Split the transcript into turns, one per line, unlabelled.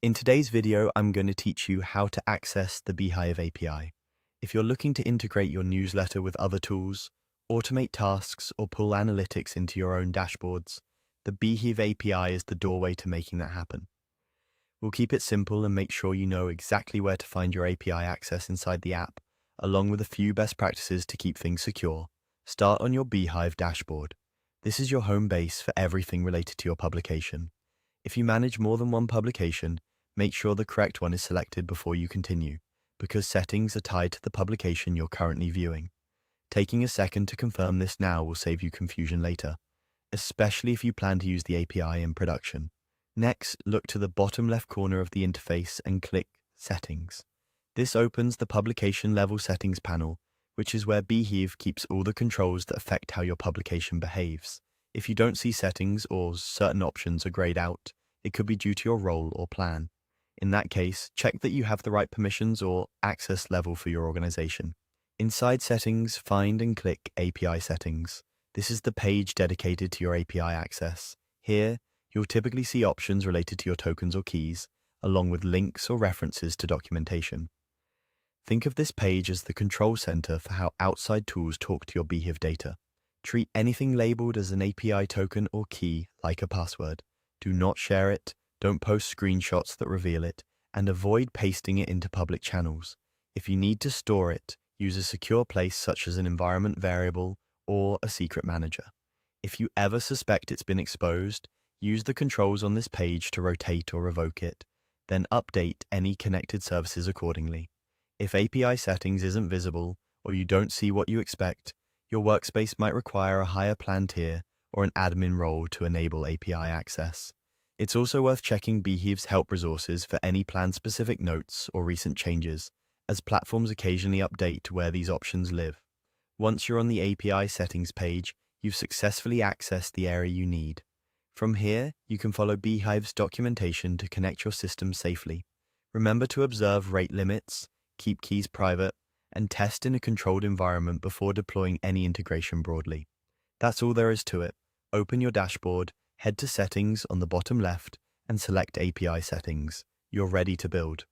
In today's video, I'm going to teach you how to access the Beehiiv API. If you're looking to integrate your newsletter with other tools, automate tasks, or pull analytics into your own dashboards, the Beehiiv API is the doorway to making that happen. We'll keep it simple and make sure you know exactly where to find your API access inside the app, along with a few best practices to keep things secure. Start on your Beehiiv dashboard. This is your home base for everything related to your publication. If you manage more than one publication, make sure the correct one is selected before you continue, because settings are tied to the publication you're currently viewing. Taking a second to confirm this now will save you confusion later, especially if you plan to use the API in production. Next, look to the bottom left corner of the interface and click Settings. This opens the Publication Level Settings panel, which is where Beehiiv keeps all the controls that affect how your publication behaves. If you don't see settings or certain options are grayed out, it could be due to your role or plan. In that case, check that you have the right permissions or access level for your organization. Inside Settings, find and click API Settings. This is the page dedicated to your API access. Here, you'll typically see options related to your tokens or keys, along with links or references to documentation. Think of this page as the control center for how outside tools talk to your Beehiiv data. Treat anything labeled as an API token or key like a password. Do not share it, don't post screenshots that reveal it, and avoid pasting it into public channels. If you need to store it, use a secure place such as an environment variable or a secret manager. If you ever suspect it's been exposed, use the controls on this page to rotate or revoke it, then update any connected services accordingly. If API settings isn't visible or you don't see what you expect, your workspace might require a higher plan tier or an admin role to enable API access. It's also worth checking Beehiiv's help resources for any plan-specific notes or recent changes, as platforms occasionally update where these options live. Once you're on the API settings page, you've successfully accessed the area you need. From here, you can follow Beehiiv's documentation to connect your system safely. Remember to observe rate limits, keep keys private, and test in a controlled environment before deploying any integration broadly. That's all there is to it. Open your dashboard, head to Settings on the bottom left, and select API Settings. You're ready to build.